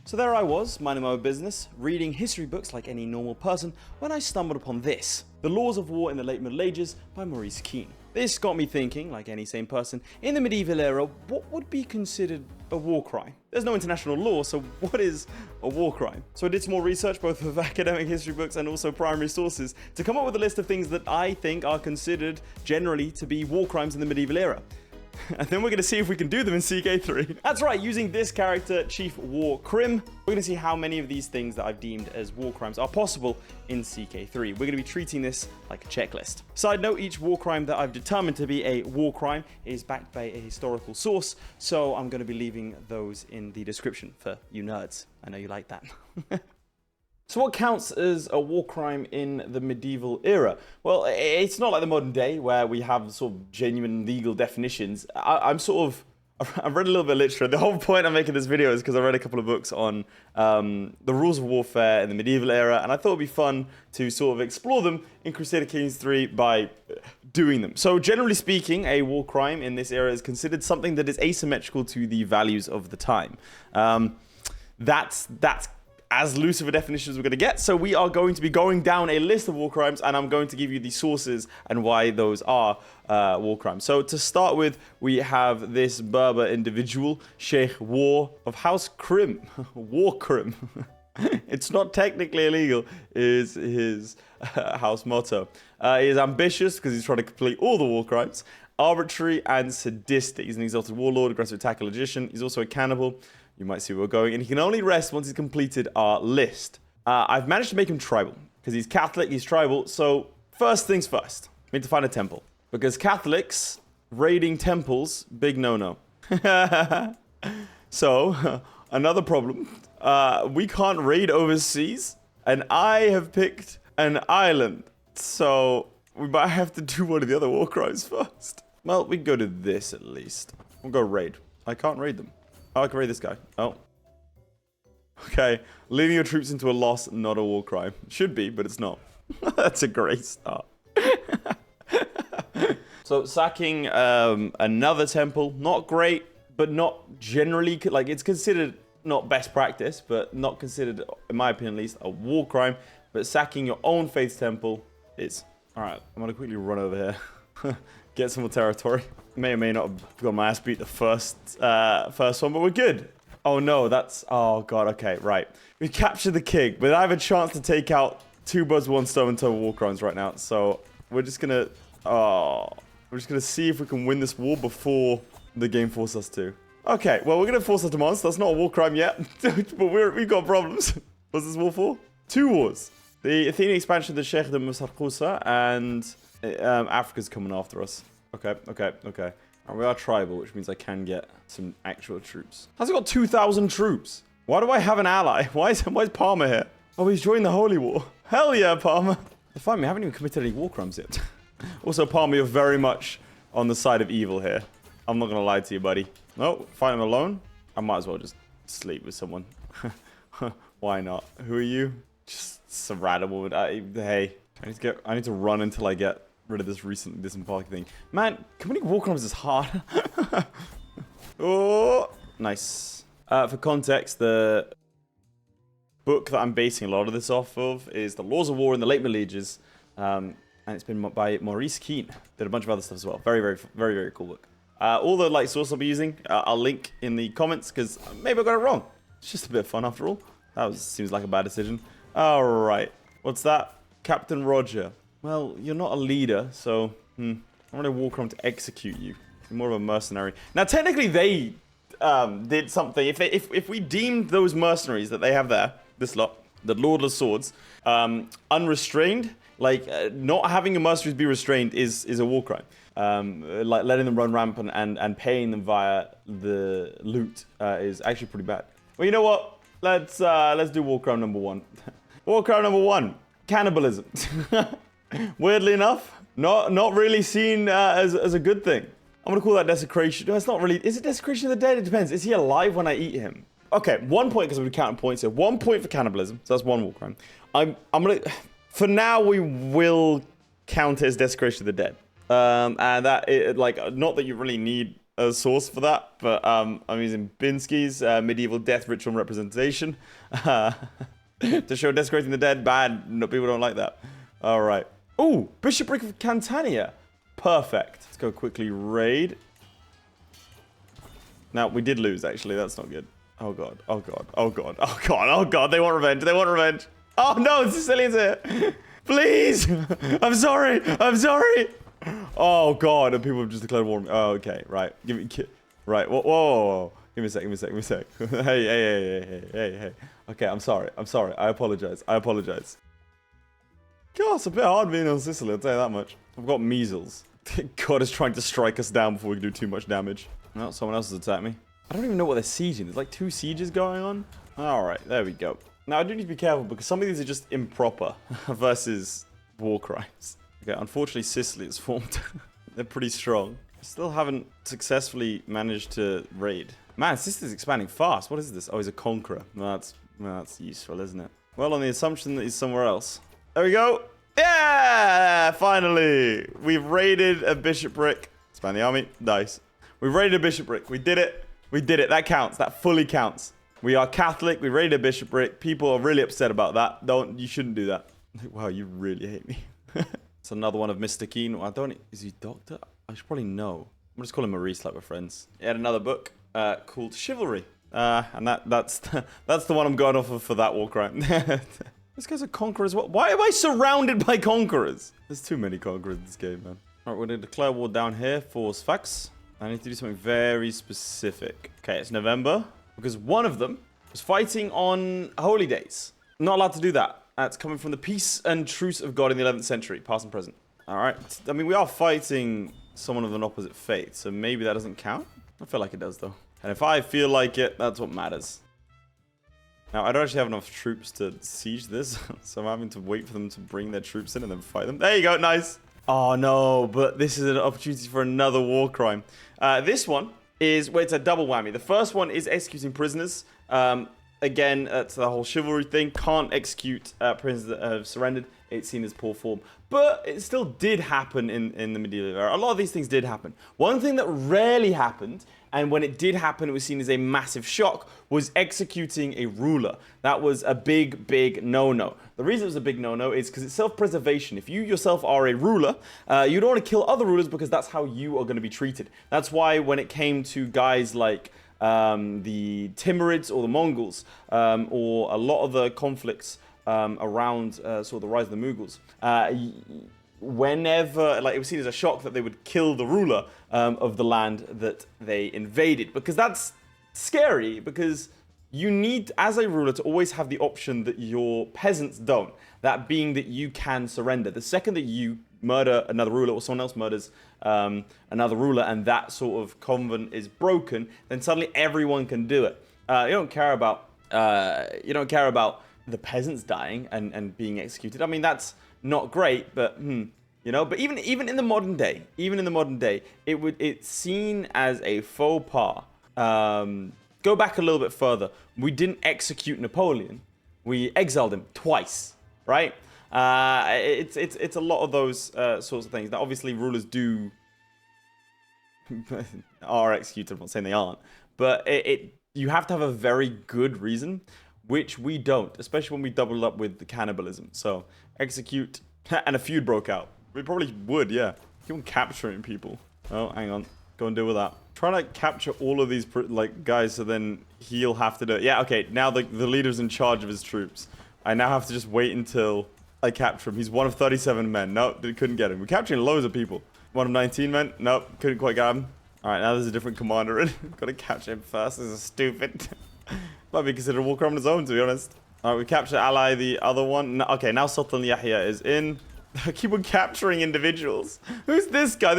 So there I was, minding my own business, reading history books like any normal person, when I stumbled upon this, The Laws of War in the Late Middle Ages by Maurice Keene. This got me thinking, like any sane person, in the medieval era, what would be considered a war crime? There's no international law, so what is a war crime? So I did some more research, both with academic history books and also primary sources, to come up with a list of things that I think are considered generally to be war crimes in the medieval era. And then we're going to see if we can do them in CK3. That's right, using this character, Chief War Crim, we're going to see how many of these things that I've deemed as war crimes are possible in CK3. We're going to be treating this like a checklist. Side note, each war crime that I've determined to be a war crime is backed by a historical source, so I'm going to be leaving those in the description for you nerds. I know you like that. So what counts as a war crime in the medieval era? Well, it's not like the modern day where we have sort of genuine legal definitions. I've read a little bit of literature. The whole point I'm making this video is because I read a couple of books on the rules of warfare in the medieval era, and I thought it'd be fun to sort of explore them in Crusader Kings 3 by doing them. So generally speaking, a war crime in this era is considered something that is asymmetrical to the values of the time. That's as loose of a definition as we're going to get. So we are going to be going down a list of war crimes, and I'm going to give you the sources and why those are war crimes. So to start with, we have this Berber individual, Sheikh War of House Crim. War Crim. It's not technically illegal, is his house motto. He is ambitious because he's trying to complete all the war crimes. Arbitrary and sadistic. He's an exalted warlord, aggressive attacker, logician. He's also a cannibal. You might see where we're going. And he can only rest once he's completed our list. I've managed to make him tribal because he's Catholic, he's tribal. So first things first, we need to find a temple. Because Catholics, raiding temples, big no-no. So another problem, we can't raid overseas. And I have picked an island. So we might have to do one of the other war crimes first. Well, we can go to this at least. We'll go raid. I can't raid them. Oh, I can raid this guy. Oh. Okay. Leading your troops into a loss, not a war crime. Should be, but it's not. That's a great start. So, sacking another temple, not great, but not generally, like, it's considered not best practice, but not considered, in my opinion at least, a war crime. But sacking your own faith's temple is. Alright, I'm going to quickly run over here. Get some more territory. May or may not have got my ass beat the first one, but we're good. Oh no, that's... Oh god, okay, right. We captured the king, but I have a chance to take out 2 birds, 1 stone in total war crimes right now. So we're just gonna... we're just gonna see if we can win this war before the game forces us to. Okay, well, we're gonna force us to monster. That's not a war crime yet, but we've got problems. What's this war for? 2 wars. The Athenian expansion of the Sheikh de Musarqusa and Africa's coming after us. Okay. And we are tribal, which means I can get some actual troops. How's it got 2,000 troops? Why do I have an ally? Why is Palmer here? Oh, he's joined the Holy War. Hell yeah, Palmer. Find me, I haven't even committed any war crimes yet. Also, Palmer, you're very much on the side of evil here. I'm not gonna lie to you, buddy. No, fight him alone? I might as well just sleep with someone. Why not? Who are you? Just some random woman. Hey, I need to run until I get rid of this recent disembarking thing. Man, committing war crimes is hard. Oh, nice. For context, the book that I'm basing a lot of this off of is The Laws of War in the Late Middle Ages, and it's been by Maurice Keene. Did a bunch of other stuff as well. Very cool book. All the sources I'll be using, I'll link in the comments because maybe I got it wrong. It's just a bit of fun after all. Seems like a bad decision. All right, what's that? Captain Roger. Well, you're not a leader, so I'm going to walk around to execute you. You're more of a mercenary. Now, technically, they did something. If we deemed those mercenaries that they have there, this lot, the Lordless Swords, unrestrained, not having your mercenaries be restrained is a war crime. Like letting them run rampant and paying them via the loot is actually pretty bad. Well, you know what? Let's do war crime number 1. War crime number 1: cannibalism. Weirdly enough, not really seen as a good thing. I'm gonna call that desecration. No, it's not really. Is it desecration of the dead? It depends. Is he alive when I eat him? Okay, 1 point because we're counting points here. 1 point for cannibalism. So that's 1 war crime. I'm gonna. For now, we will count it as desecration of the dead. And that, not that you really need source for that, but I'm using Binsky's medieval death ritual representation to show Desecrating the Dead bad. No, people don't like that. All right. Oh, Bishopric of Cantania. Perfect. Let's go quickly raid. Now, we did lose, actually. That's not good. Oh, God. Oh, God. Oh, God. Oh, God. Oh, God. They want revenge. They want revenge. Oh, no. Sicilians here. Please. I'm sorry. I'm sorry. Oh, God. And people have just declared war on me. Oh, okay. Right. Give me... Right. Whoa, whoa, whoa. Give me a sec. Give me a sec. Give me a sec. Hey. Okay, I'm sorry. I'm sorry. I apologize. I apologize. God, it's a bit hard being on Sicily, I'll tell you that much. I've got measles. God is trying to strike us down before we can do too much damage. No, someone else has attacked me. I don't even know what they're sieging. There's like 2 sieges going on. Alright, there we go. Now, I do need to be careful because some of these are just improper versus war crimes. Okay, unfortunately, Sicily is formed. They're pretty strong. Still haven't successfully managed to raid. Man, Sicily's expanding fast. What is this? Oh, he's a conqueror. That's useful, isn't it? Well, on the assumption that he's somewhere else. There we go. Yeah! Finally! We've raided a bishopric. Expand the army. Nice. We've raided a bishopric. We did it. We did it. That counts. That fully counts. We are Catholic. We raided a bishopric. People are really upset about that. You shouldn't do that. Wow, you really hate me. It's another one of Mr. Keen. Is he doctor? I should probably know. I'm just calling Maurice like we're friends. He had another book called Chivalry. And that's the one I'm going off of for that war crime. This guy's a conqueror as well. Why am I surrounded by conquerors? There's too many conquerors in this game, man. All right, we're going to declare war down here for Sfax. I need to do something very specific. Okay, it's November. Because one of them was fighting on holy days. I'm not allowed to do that. That's coming from the peace and truce of God in the 11th century, past and present. All right. I mean, we are fighting someone of an opposite faith, so maybe that doesn't count. I feel like it does, though. And if I feel like it, that's what matters. Now, I don't actually have enough troops to siege this, so I'm having to wait for them to bring their troops in and then fight them. There you go, nice. Oh, no, but this is an opportunity for another war crime. This one is, well, it's a double whammy. The first one is executing prisoners. Again, that's the whole chivalry thing. Can't execute prisoners that have surrendered. It's seen as poor form. But it still did happen in the medieval era. A lot of these things did happen. One thing that rarely happened, and when it did happen, it was seen as a massive shock, was executing a ruler. That was a big, big no-no. The reason it was a big no-no is because it's self-preservation. If you yourself are a ruler, you don't want to kill other rulers because that's how you are going to be treated. That's why when it came to guys like the Timurids or the Mongols, or a lot of the conflicts around sort of the rise of the Mughals, whenever, like, it was seen as a shock that they would kill the ruler of the land that they invaded, because that's scary, because you need, as a ruler, to always have the option that your peasants don't, that being that you can surrender. The second that you murder another ruler, or someone else murders another ruler, and that sort of convent is broken, then suddenly everyone can do it. You don't care about the peasants dying and being executed. I mean, that's not great, but you know. But even in the modern day, it's seen as a faux pas. Go back a little bit further. We didn't execute Napoleon. We exiled him twice, right? It's a lot of those sorts of things. Now, obviously, rulers are executed. I'm not saying they aren't, but you have to have a very good reason, which we don't, especially when we doubled up with the cannibalism. So execute, and a feud broke out. We probably would, yeah. Keep on capturing people. Oh, hang on. Go and deal with that. Try to capture all of these guys, so then he'll have to do it. Yeah, okay. Now the leader's in charge of his troops. I now have to just wait until I capture him. He's one of 37 men. Nope, couldn't get him. We're capturing loads of people. One of 19 men. Nope, couldn't quite get him. All right, now there's a different commander in. Got to capture him first. This is stupid. Might be considered a war crime on his own, to be honest. All right, we captured ally, the other one. No, okay, now Sultan Yahya is in. Keep on capturing individuals. Who's this guy?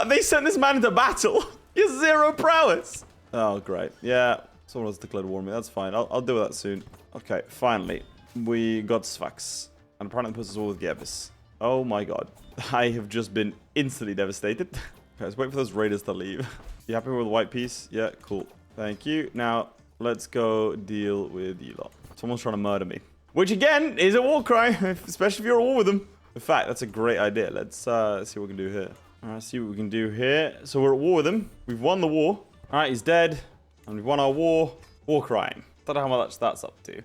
They sent this man into battle. He has 0 prowess. Oh, great. Yeah, someone else declared war on me. That's fine. I'll deal with that soon. Okay, finally, we got Sfax. And apparently puts us all with Gebis. Oh my god. I have just been instantly devastated. Okay, let's wait for those raiders to leave. You happy with the white piece? Yeah, cool. Thank you. Now, let's go deal with you lot. Someone's trying to murder me. Which, again, is a war crime. Especially if you're at war with them. In fact, that's a great idea. Let's see what we can do here. All right, see what we can do here. So we're at war with him. We've won the war. All right, he's dead. And we've won our war. War crime. Don't know how much that's up to.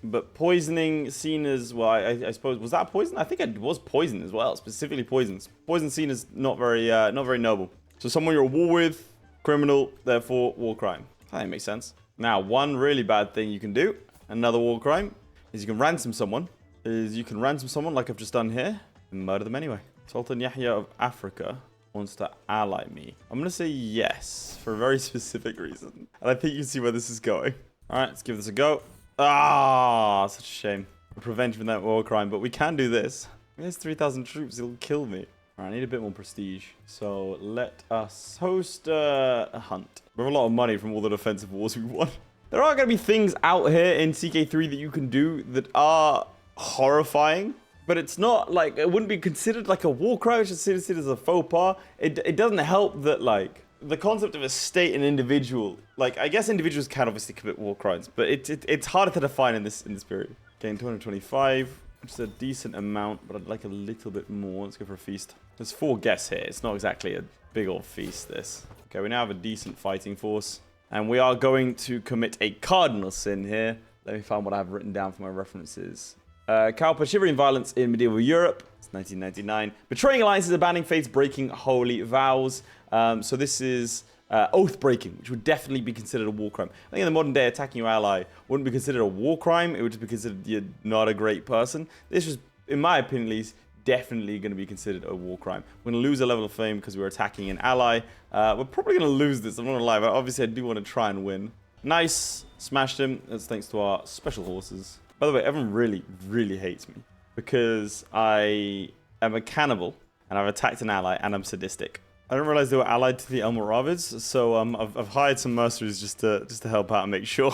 But poisoning seen as, well, I suppose, was that poison? I think it was poison as well, specifically poisons. Poison seen as not very noble. So someone you're at war with, criminal, therefore war crime. I think it makes sense. Now, one really bad thing you can do, another war crime, is you can ransom someone. Like I've just done here, and murder them anyway. Sultan Yahya of Africa wants to ally me. I'm going to say yes, for a very specific reason. And I think you see where this is going. All right, let's give this a go. Ah, such a shame. Prevent from that war crime, but we can do this. He has 3,000 troops, he'll kill me. All right, I need a bit more prestige. So let us host a hunt. We have a lot of money from all the defensive wars we won. There are going to be things out here in CK3 that you can do that are horrifying. But it's not like, it wouldn't be considered like a war crime. It's just considered as a faux pas. It doesn't help that, like, the concept of a state and individual, like, I guess individuals can obviously commit war crimes, but it's harder to define in this period. Gain 225, which is a decent amount, but I'd like a little bit more. Let's go for a feast. There's 4 guests here. It's not exactly a big old feast, this. Okay, we now have a decent fighting force, and we are going to commit a cardinal sin here. Let me find what I have written down for my references. Kaeuper, Chivalry and Violence in Medieval Europe. It's 1999. Betraying alliances, abandoning faiths, breaking holy vows. So this is oath breaking, which would definitely be considered a war crime. I think in the modern day, attacking your ally wouldn't be considered a war crime. It would just be considered you're not a great person. This was, in my opinion at least, definitely going to be considered a war crime. We're going to lose a level of fame because we're attacking an ally. We're probably going to lose this, I'm not going to lie, but obviously I do want to try and win. Nice. Smashed him. That's thanks to our special horses. By the way, everyone really hates me because I am a cannibal and I've attacked an ally and I'm sadistic. I didn't realize they were allied to the Almoravids, so I've hired some mercenaries just to help out and make sure.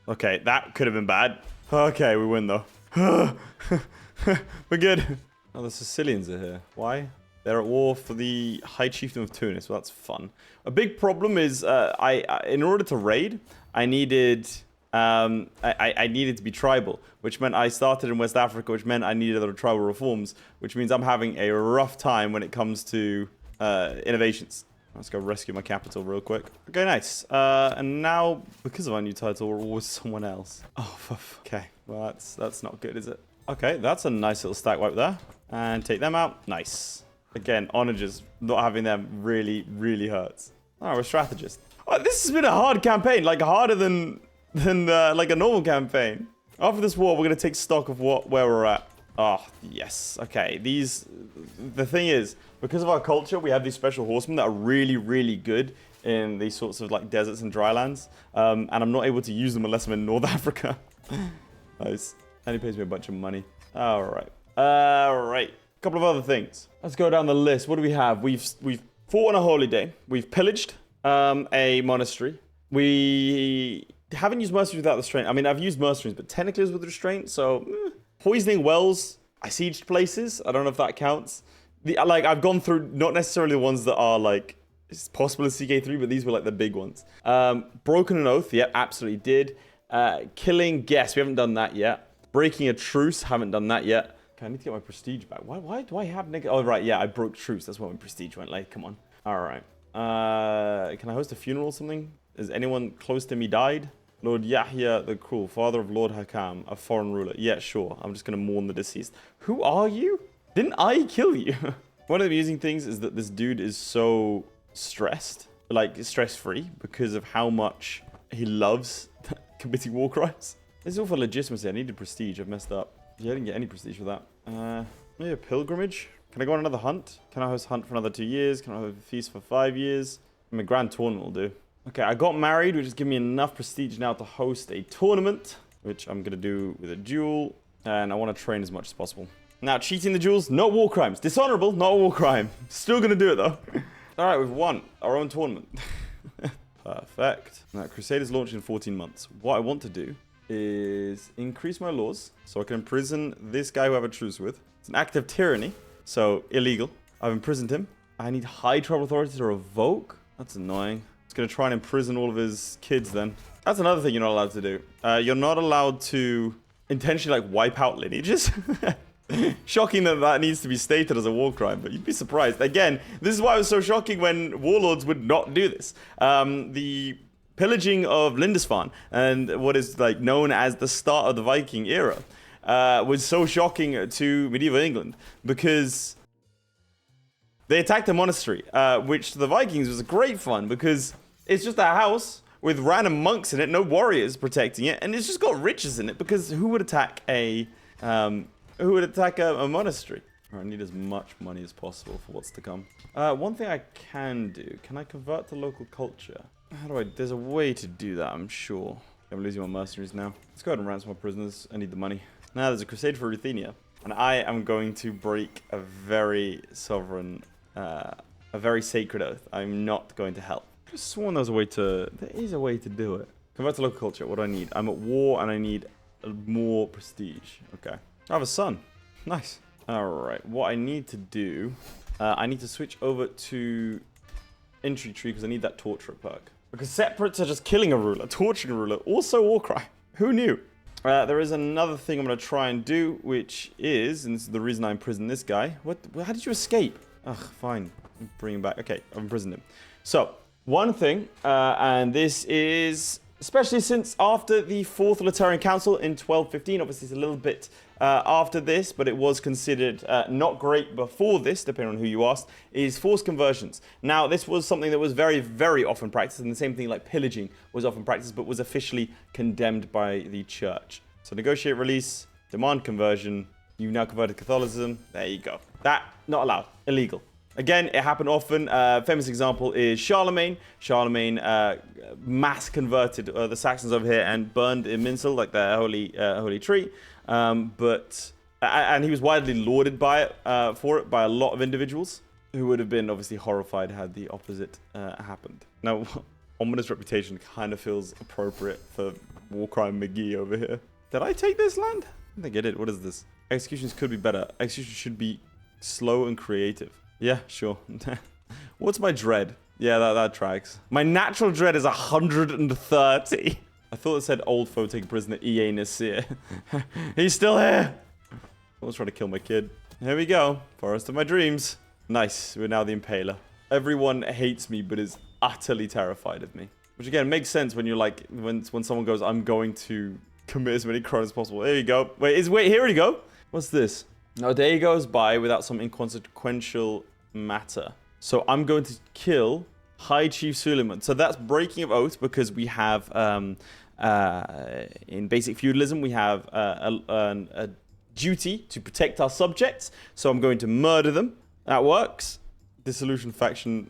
Okay, that could have been bad. Okay, we win though. We're good. Oh, the Sicilians are here. Why? They're at war for the High Chiefdom of Tunis. Well, that's fun. A big problem is in order to raid, I needed to be tribal, which meant I started in West Africa, which meant I needed other tribal reforms, which means I'm having a rough time when it comes to innovations. Let's go rescue my capital real quick. Okay, nice. And now, because of our new title, we're with someone else. Oh, okay. Well, that's not good, is it? Okay, that's a nice little stack wipe there. And take them out. Nice. Again, onagers, not having them really hurts. Oh, we're a strategist. Oh, this has been a hard campaign, like harder than like a normal campaign. After this war, we're going to take stock of where we're at. Oh, yes. Okay, the thing is, because of our culture, we have these special horsemen that are really good in these sorts of like deserts and drylands. And I'm not able to use them unless I'm in North Africa. Nice. And he pays me a bunch of money. All right. A couple of other things. Let's go down the list. What do we have? We've fought on a holy day. We've pillaged a monastery. We haven't used mercenaries without the restraint. I mean, I've used mercenaries, but technically it was with restraint. So, poisoning wells. I sieged places. I don't know if that counts. I've gone through not necessarily the ones that are like it's possible as CK3, but these were like the big ones. Broken an oath. Yep, absolutely did. Killing guests. We haven't done that yet. Breaking a truce. Haven't done that yet. Okay, I need to get my prestige back. Why do I have negative? Oh, right. Yeah, I broke truce. That's why my prestige went like. Come on. All right. Can I host a funeral or something? Is anyone close to me died? Lord Yahya the Cruel, father of Lord Hakam, a foreign ruler. Yeah, sure. I'm just going to mourn the deceased. Who are you? Didn't I kill you? One of the amusing things is that this dude is so stressed, like stress-free, because of how much he loves committing war crimes. This is all for legitimacy. I needed prestige. I've messed up. Yeah, I didn't get any prestige for that. Maybe a pilgrimage? Can I go on another hunt? Can I host a hunt for another 2 years? Can I have a feast for 5 years? I mean, a grand tournament will do. Okay, I got married, which is giving me enough prestige now to host a tournament, which I'm going to do with a duel, and I want to train as much as possible. Now, cheating the duels, not war crimes. Dishonorable, not a war crime. Still going to do it, though. All right, we've won our own tournament. Perfect. Now, Crusaders launch in 14 months. What I want to do is increase my laws so I can imprison this guy who I have a truce with. It's an act of tyranny, so illegal. I've imprisoned him. I need high tribal authority to revoke. That's annoying. It's going to try and imprison all of his kids then. That's another thing you're not allowed to do. You're not allowed to intentionally like wipe out lineages. Shocking that that needs to be stated as a war crime, but you'd be surprised. Again, this is why it was so shocking when warlords would not do this. The pillaging of Lindisfarne and what is like known as the start of the Viking era was so shocking to medieval England because they attacked a monastery, which to the Vikings was great fun because it's just a house with random monks in it, no warriors protecting it, and it's just got riches in it because who would attack a monastery? I need as much money as possible for what's to come. One thing I can do, can I convert to local culture? How do I, there's a way to do that, I'm sure. I'm losing my mercenaries now. Let's go ahead and ransom my prisoners. I need the money. Now there's a crusade for Ruthenia, and I am going to break a very sovereign, a very sacred oath. I'm not going to help. I just sworn there is a way to do it. Convert to local culture, what do I need? I'm at war and I need more prestige. Okay. I have a son. Nice. Alright, what I need to do, I need to switch over to infantry because I need that torturer perk. Because separates are just killing a ruler, torturing a ruler, also war crime. Who knew? There is another thing I'm going to try and do, which is, and this is the reason I imprisoned this guy. What? How did you escape? Ugh, fine. Bring him back. Okay, I've imprisoned him. So, one thing, and this is, especially since after the Fourth Lateran Council in 1215, obviously it's a little bit after this, but it was considered not great before this, depending on who you asked, is forced conversions. Now, this was something that was very, very often practiced, and the same thing like pillaging was often practiced, but was officially condemned by the church. So negotiate release, demand conversion, you now converted Catholicism, there you go. That, not allowed, illegal. Again, it happened often. Famous example is Charlemagne. Charlemagne mass converted the Saxons over here and burned in Minsel, like the holy tree. And he was widely lauded by it, for it by a lot of individuals who would have been obviously horrified had the opposite happened. Now, ominous reputation kind of feels appropriate for war crime McGee over here. Did I take this land? I think I did. What is this? Executions could be better. Executions should be slow and creative. Yeah, sure. What's my dread? Yeah, that tracks. My natural dread is 130. I thought it said old foe taken prisoner E.A. Nasir. He's still here. I was trying to kill my kid. Here we go. Forest of my dreams. Nice. We're now the Impaler. Everyone hates me, but is utterly terrified of me. Which again, makes sense when you're like, when someone goes, I'm going to commit as many crimes as possible. There you go. Wait, here we go. What's this? Now, a day goes by without some inconsequential matter. So I'm going to kill High Chief Suleiman. So that's breaking of oath because we have, in basic feudalism, we have a duty to protect our subjects. So I'm going to murder them. That works. Dissolution faction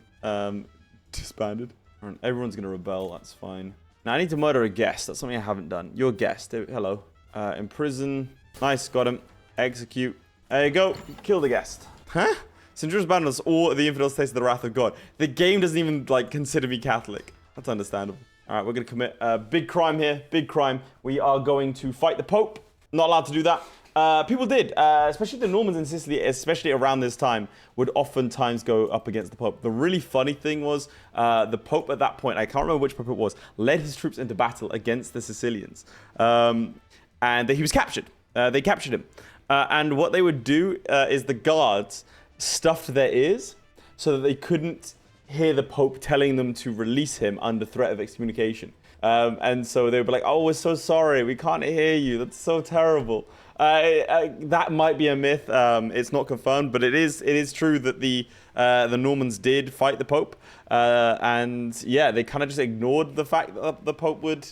disbanded. Right, everyone's going to rebel. That's fine. Now I need to murder a guest. That's something I haven't done. Your guest. Hello. Imprison. Nice. Got him. Execute. There you go. Kill the guest. Huh? Centurions abandoned us, or the infidels tasted the wrath of God. The game doesn't even, like, consider me Catholic. That's understandable. All right, we're going to commit a big crime here. Big crime. We are going to fight the Pope. Not allowed to do that. People did, especially the Normans in Sicily, especially around this time, would oftentimes go up against the Pope. The really funny thing was the Pope at that point, I can't remember which Pope it was, led his troops into battle against the Sicilians. And he was captured. They captured him. And what they would do is the guards stuffed their ears so that they couldn't hear the Pope telling them to release him under threat of excommunication. And so they would be like, oh, we're so sorry. We can't hear you. That's so terrible. That might be a myth. It's not confirmed, but it is true that the Normans did fight the Pope. And yeah, they kind of just ignored the fact that the Pope would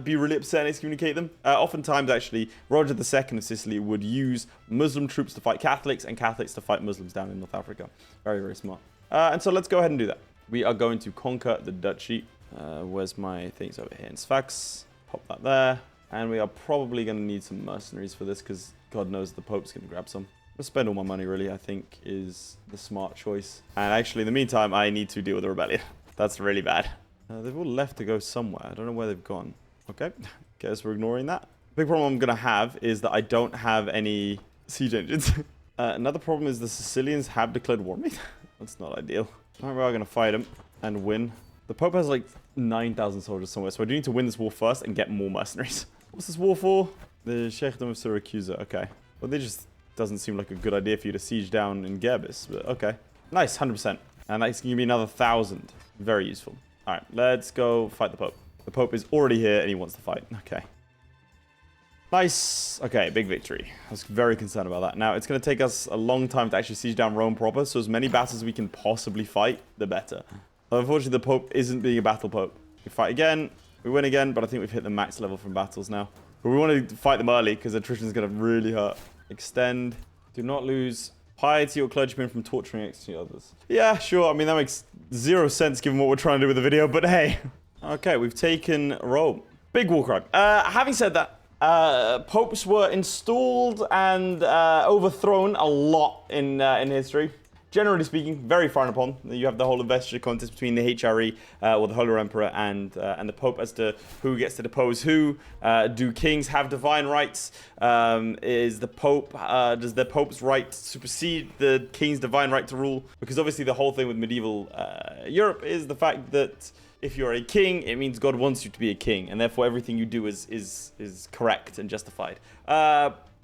be really upset and excommunicate them. Oftentimes, actually, Roger II of Sicily would use Muslim troops to fight Catholics and Catholics to fight Muslims down in North Africa. Very, very smart. And so let's go ahead and do that. We are going to conquer the duchy. Where's my things over here in Sfax? Pop that there. And we are probably going to need some mercenaries for this because God knows the Pope's going to grab some. I'll spend all my money, really, I think, is the smart choice. And actually, in the meantime, I need to deal with the rebellion. That's really bad. They've all left to go somewhere. I don't know where they've gone. Okay, guess we're ignoring that. Big problem I'm going to have is that I don't have any siege engines. Another problem is the Sicilians have declared war on me. That's not ideal. I remember I'm going to fight them and win. The Pope has like 9,000 soldiers somewhere, so I do need to win this war first and get more mercenaries. What's this war for? The Sheikhdom of Syracuse. Okay. Well, they just doesn't seem like a good idea for you to siege down in Gerbis, but okay. Nice, 100%. And that's going to be another 1,000. Very useful. All right, let's go fight the Pope. The Pope is already here and he wants to fight. Okay. Nice. Okay, big victory. I was very concerned about that. Now, it's going to take us a long time to actually siege down Rome proper, so as many battles as we can possibly fight, the better. Unfortunately, the Pope isn't being a battle Pope. We fight again, we win again, but I think we've hit the max level from battles now. But we want to fight them early, because attrition is going to really hurt. Extend. Do not lose piety or clergymen from torturing extra others. Yeah, sure. I mean, that makes 0 sense given what we're trying to do with the video, but hey. Okay, we've taken Rome. Big war crime. Having said that, popes were installed and overthrown a lot in history. Generally speaking, very frowned upon. You have the whole investiture contest between the HRE, or the Holy Emperor, and the Pope as to who gets to depose who. Do kings have divine rights? Is the Pope, does the Pope's right supersede the king's divine right to rule? Because obviously the whole thing with medieval Europe is the fact that if you're a king, it means God wants you to be a king, and therefore everything you do is correct and justified.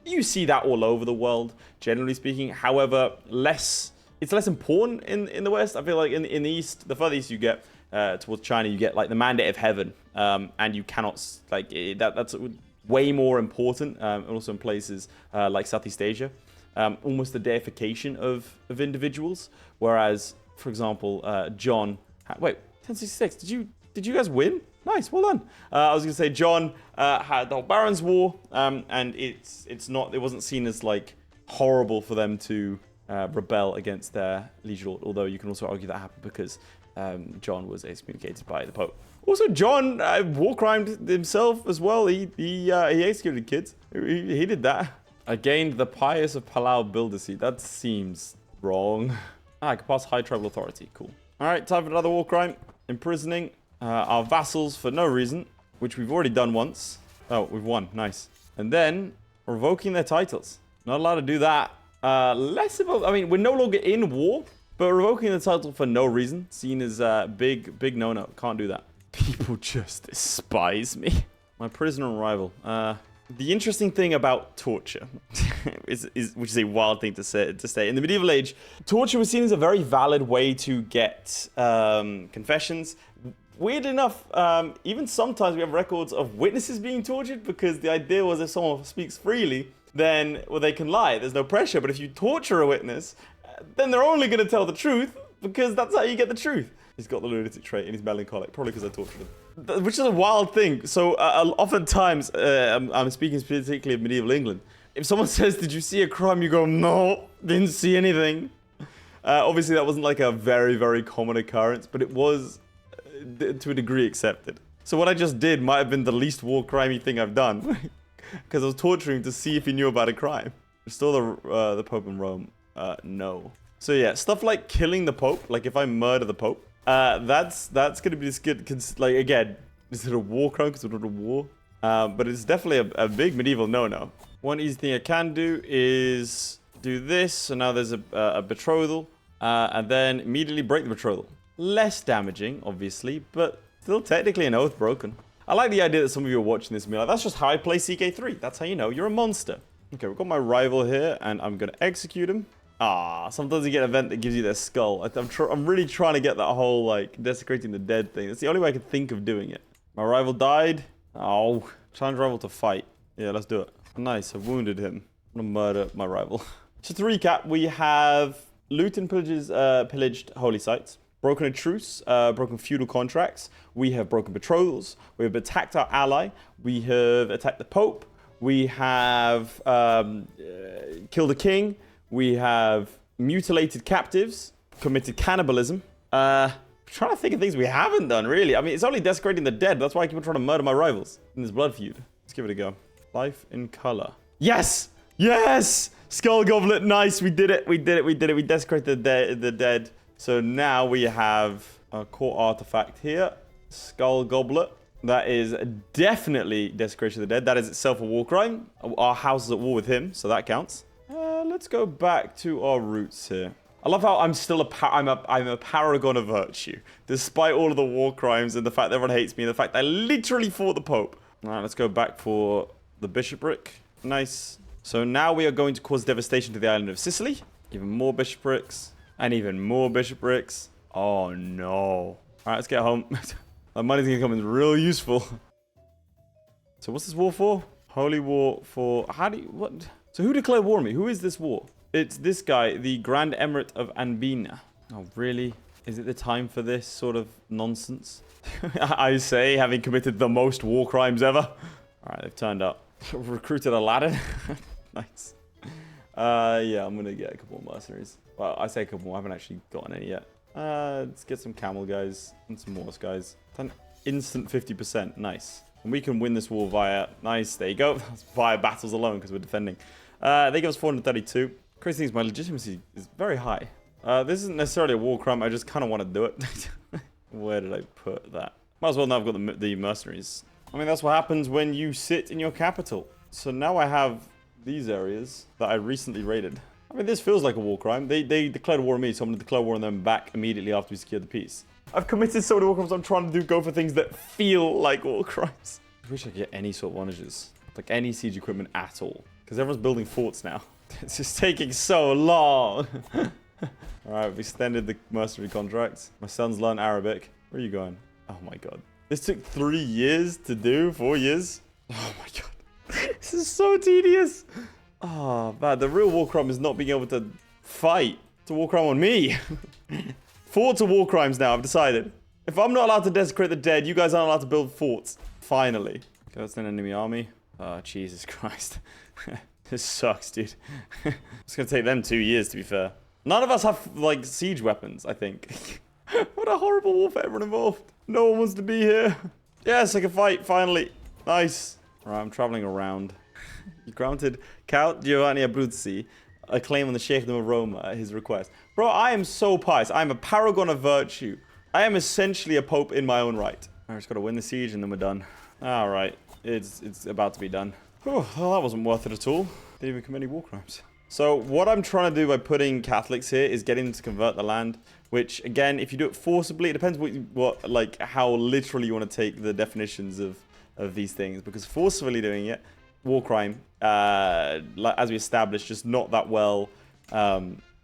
You see that all over the world, generally speaking. However, it's less important in the West. I feel like in the East, the further east you get towards China, you get like the mandate of heaven, and you cannot like that's way more important. And also in places like Southeast Asia, almost the deification of individuals. Whereas, for example, John, wait, 1066. Did you guys win? Nice, well done. I was gonna say John had the whole Barons' War, and it wasn't seen as like horrible for them to rebel against their liege lord, although you can also argue that happened because John was excommunicated by the Pope. Also, John war crimed himself as well. He executed kids. He did that. I gained the pious of Palau Bilderseed. That seems wrong. I can pass high tribal authority. Cool. All right, time for another war crime. Imprisoning our vassals for no reason, which we've already done once. Oh, we've won. Nice. And then revoking their titles. Not allowed to do that. Less of a, I mean, we're no longer in war, but revoking the title for no reason, seen as a big no-no. Can't do that. People just despise me. My prisoner and rival. The interesting thing about torture which is a wild thing to say. In the medieval age, torture was seen as a very valid way to get confessions. Weird enough, even sometimes we have records of witnesses being tortured because the idea was if someone speaks freely, then, well, they can lie. There's no pressure. But if you torture a witness, then they're only going to tell the truth because that's how you get the truth. He's got the lunatic trait and he's melancholic, probably because I tortured him. Which is a wild thing. So oftentimes, I'm speaking particularly of medieval England. If someone says, did you see a crime? You go, no, didn't see anything. Obviously, that wasn't like a very, very common occurrence, but it was to a degree accepted. So what I just did might have been the least war crimey thing I've done. Because I was torturing to see if he knew about a crime. Restore the Pope in Rome. No. So yeah, stuff like killing the Pope. Like if I murder the Pope, that's going to be this good. Like again, is it a war crime because we're not a war? But it's definitely a big medieval no-no. One easy thing I can do is do this. So now there's a betrothal, and then immediately break the betrothal. Less damaging, obviously, but still technically an oath broken. I like the idea that some of you are watching this and be like, that's just how I play CK3. That's how you know you're a monster. Okay, we've got my rival here, and I'm going to execute him. Sometimes you get an event that gives you their skull. I'm really trying to get that whole, like, desecrating the dead thing. That's the only way I can think of doing it. My rival died. Oh, challenge rival to fight. Yeah, let's do it. Nice, I wounded him. I'm going to murder my rival. So to recap, we have loot and pillaged holy sites. Broken a truce, broken feudal contracts. We have broken betrothals. We have attacked our ally. We have attacked the Pope. We have killed a king. We have mutilated captives. Committed cannibalism. Trying to think of things we haven't done, really. I mean, it's only desecrating the dead. That's why I keep on trying to murder my rivals in this blood feud. Let's give it a go. Life in color. Yes! Yes! Skull Goblet, nice. We did it. We desecrated the dead. So now we have a core artifact here. Skull Goblet. That is definitely Desecration of the Dead. That is itself a war crime. Our house is at war with him, so that counts. Let's go back to our roots here. I love how I'm still I'm a paragon of virtue. Despite all of the war crimes and the fact that everyone hates me and the fact that I literally fought the Pope. All right, let's go back for the bishopric. Nice. So now we are going to cause devastation to the island of Sicily. Even more bishoprics. And even more bishoprics. Oh, no. All right, let's get home. That money's going to come in real useful. So what's this war for? Holy war for... How do you... What? So who declared war on me? Who is this war? It's this guy, the Grand Emirate of Anbina. Oh, really? Is it the time for this sort of nonsense? I say, having committed the most war crimes ever. All right, they've turned up. Recruited Aladdin. Nice. Yeah, I'm going to get a couple more mercenaries. Well, I say a couple more. I haven't actually gotten any yet. Let's get some camel guys and some horse guys. An instant 50%. Nice. And we can win this war via... Nice, there you go. That's via battles alone because we're defending. They give us 432. Crazy thing is my legitimacy is very high. This isn't necessarily a war crime. I just kind of want to do it. Where did I put that? Might as well now I've got the mercenaries. I mean, that's what happens when you sit in your capital. So now I have these areas that I recently raided. I mean, this feels like a war crime. They declared war on me, so I'm going to declare war on them back immediately after we secure the peace. I've committed so many war crimes. I'm trying to go for things that feel like war crimes. I wish I could get any sort of onages. Like any siege equipment at all. Because everyone's building forts now. It's just taking so long. Alright, we've extended the mercenary contracts. My son's learned Arabic. Where are you going? Oh my god. This took 3 years to do? 4 years? Oh my god. This is so tedious. Oh man, the real war crime is not being able to fight. It's a war crime on me. Forts are war crimes now, I've decided. If I'm not allowed to desecrate the dead, you guys aren't allowed to build forts. Finally. Okay, that's an enemy army. Oh, Jesus Christ. This sucks, dude. It's gonna take them 2 years, to be fair. None of us have, like, siege weapons, I think. What a horrible war for everyone involved. No one wants to be here. Yes, I can fight, finally. Nice. Alright, I'm traveling around. You granted Count Giovanni Abruzzi a claim on the Sheikhdom of Roma at his request. Bro, I am so pious. I am a paragon of virtue. I am essentially a pope in my own right. I just gotta win the siege and then we're done. Alright, it's about to be done. Whew, well, that wasn't worth it at all. Didn't even commit any war crimes. So what I'm trying to do by putting Catholics here is getting them to convert the land. Which, again, if you do it forcibly, it depends like how literally you want to take the definitions of these things. Because forcibly doing it, war crime, as we established, just not that well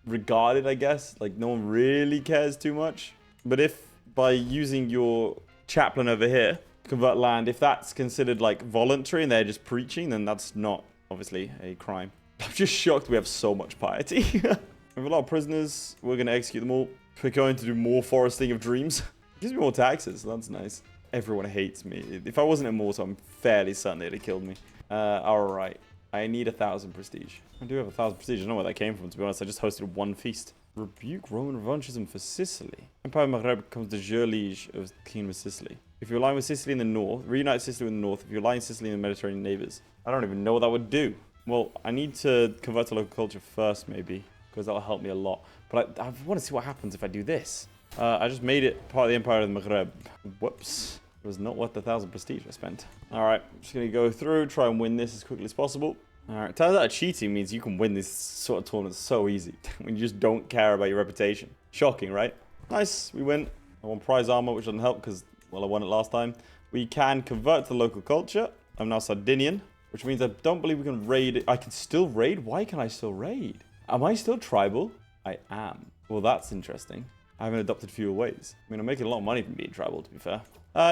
regarded, I guess. Like, no one really cares too much. But if by using your chaplain over here, convert land, if that's considered like voluntary and they're just preaching, then that's not obviously a crime. I'm just shocked we have so much piety. We have a lot of prisoners. We're going to execute them all. We're going to do more foresting of dreams. It gives me more taxes, so that's nice. Everyone hates me. If I wasn't immortal, I'm fairly certain they'd have killed me. Alright. I need 1,000 prestige. I do have 1,000 prestige. I don't know where that came from, to be honest. I just hosted one feast. Rebuke Roman revanchism for Sicily. Empire of Maghreb becomes the jure liege of the Kingdom of Sicily. If you align with Sicily in the north, reunite Sicily with the north. If you align Sicily in the Mediterranean neighbors. I don't even know what that would do. Well, I need to convert to local culture first, maybe. Because that'll help me a lot. But I want to see what happens if I do this. I just made it part of the Empire of the Maghreb. Whoops. It was not worth the 1,000 prestige I spent. Alright, I'm just going to go through, try and win this as quickly as possible. Alright, turns out cheating means you can win this sort of tournament so easy. When you just don't care about your reputation. Shocking, right? Nice, we win. I won prize armor, which doesn't help because, well, I won it last time. We can convert to the local culture. I'm now Sardinian, which means I don't believe we can raid. I can still raid? Why can I still raid? Am I still tribal? I am. Well, that's interesting. I haven't adopted fewer ways. I mean, I'm making a lot of money from being tribal, to be fair.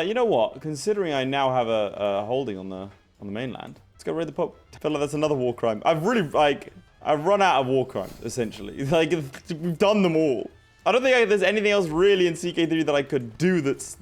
You know what? Considering I now have a holding on the mainland, let's go raid the Pope. I feel like that's another war crime. I've really, I've run out of war crimes, essentially. Like, we've done them all. I don't think there's anything else really in CK3 that I could do that's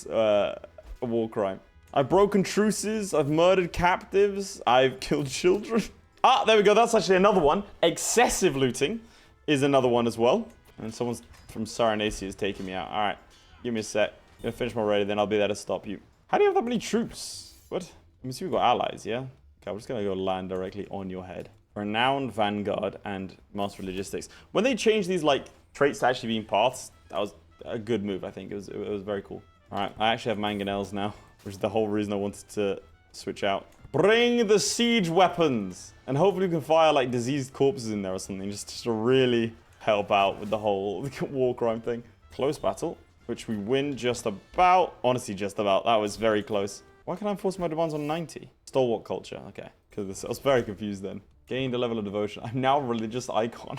a war crime. I've broken truces. I've murdered captives. I've killed children. Ah, there we go. That's actually another one. Excessive looting is another one as well. And someone's from Saranace is taking me out. All right, give me a sec. I'm gonna finish my raid, then I'll be there to stop you. How do you have that many troops? What? Let me see, we've got allies, yeah? Okay, we're just gonna go land directly on your head. Renowned Vanguard and Master of Logistics. When they changed these, like, traits to actually being paths, that was a good move, I think. It was very cool. All right, I actually have mangonels now, which is the whole reason I wanted to switch out. Bring the siege weapons! And hopefully we can fire, like, diseased corpses in there or something, just to really help out with the whole war crime thing. Close battle, which we win just about. Honestly, just about. That was very close. Why can't I enforce my demands on 90? Stalwart culture. Okay. Because I was very confused then. Gained a level of devotion. I'm now a religious icon.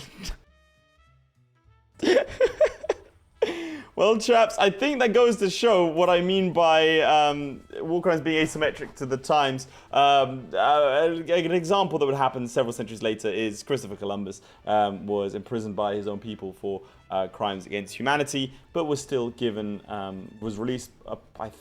Well, chaps, I think that goes to show what I mean by war crimes being asymmetric to the times. An example that would happen several centuries later is Christopher Columbus was imprisoned by his own people for crimes against humanity, but was still given, was released,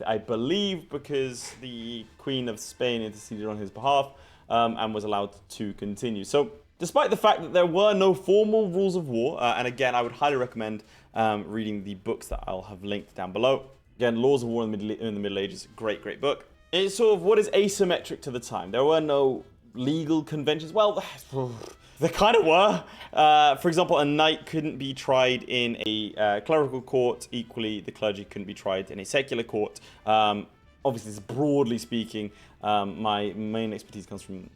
I believe, because the Queen of Spain interceded on his behalf and was allowed to continue. So, despite the fact that there were no formal rules of war, and again, I would highly recommend reading the books that I'll have linked down below. Again, Laws of War in the Middle Ages, great book. It's sort of what is asymmetric to the time. There were no legal conventions. Well, there kind of were. For example, a knight couldn't be tried in a clerical court. Equally, the clergy couldn't be tried in a secular court. Obviously, broadly speaking, my main expertise comes from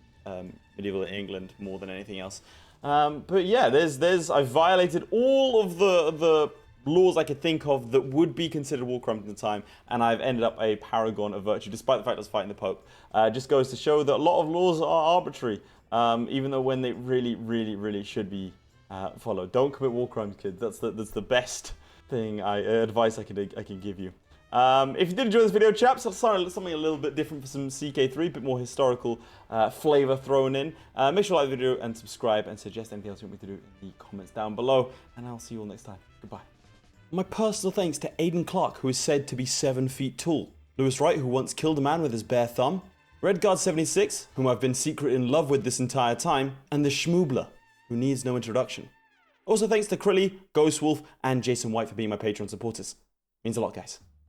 medieval England more than anything else. But yeah, I've violated all of the laws I could think of that would be considered war crimes at the time, and I've ended up a paragon of virtue, despite the fact I was fighting the Pope. Just goes to show that a lot of laws are arbitrary, even though when they really should be followed. Don't commit war crimes, kids. That's the best thing advice I can give you. If you did enjoy this video, chaps, I'll start something a little bit different for some CK3, a bit more historical flavor thrown in. Make sure to like the video and subscribe, and suggest anything else you want me to do in the comments down below. And I'll see you all next time. Goodbye. My personal thanks to Aidan Clark, who is said to be 7 feet tall. Lewis Wright, who once killed a man with his bare thumb. Redguard76, whom I've been secretly in love with this entire time. And the Schmoobler, who needs no introduction. Also thanks to Krilly, Ghostwolf, and Jason White for being my Patreon supporters. Means a lot, guys.